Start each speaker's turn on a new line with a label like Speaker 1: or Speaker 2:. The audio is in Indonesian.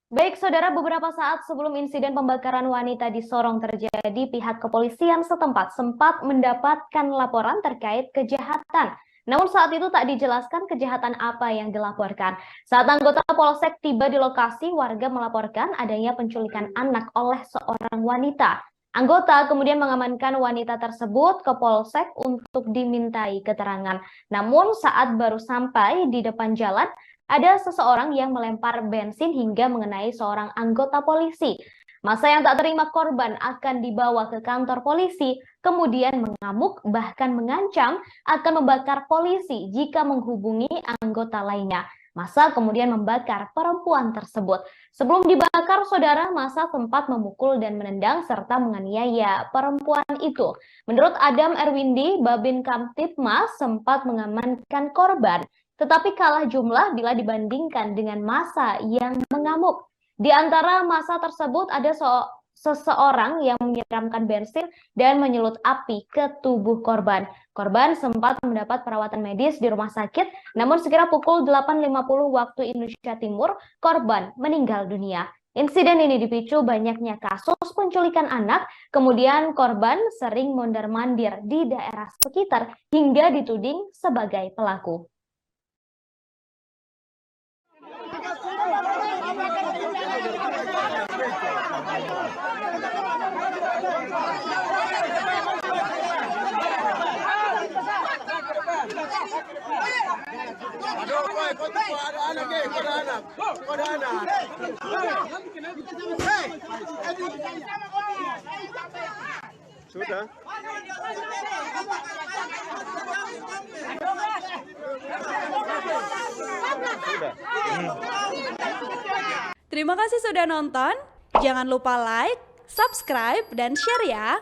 Speaker 1: Baik, saudara, beberapa saat sebelum insiden pembakaran wanita di Sorong terjadi, pihak kepolisian setempat sempat mendapatkan laporan terkait kejahatan. Namun saat itu tak dijelaskan kejahatan apa yang dilaporkan. Saat anggota Polsek tiba di lokasi, warga melaporkan adanya penculikan anak oleh seorang wanita. Anggota kemudian mengamankan wanita tersebut ke Polsek untuk dimintai keterangan. Namun saat baru sampai di depan jalan, ada seseorang yang melempar bensin hingga mengenai seorang anggota polisi. Masa yang tak terima korban akan dibawa ke kantor polisi, kemudian mengamuk bahkan mengancam akan membakar polisi jika menghubungi anggota lainnya. Masa kemudian membakar perempuan tersebut. Sebelum dibakar, saudara, masa sempat memukul dan menendang serta menganiaya perempuan itu. Menurut Adam Erwindi, Babin Kamtipmas sempat mengamankan korban, tetapi kalah jumlah bila dibandingkan dengan massa yang mengamuk. Di antara massa tersebut ada seseorang yang menyiramkan bensin dan menyulut api ke tubuh korban. Korban sempat mendapat perawatan medis di rumah sakit, namun sekira pukul 8.50 waktu Indonesia Timur, korban meninggal dunia. Insiden ini dipicu banyaknya kasus penculikan anak, kemudian korban sering mondar-mandir di daerah sekitar hingga dituding sebagai pelaku.
Speaker 2: Aduh, boy, kau tu ada anak ni, kau ada anak. Kau ada anak. Sudah. Sudah.
Speaker 3: Terima kasih sudah nonton. Jangan lupa like, subscribe, dan share ya.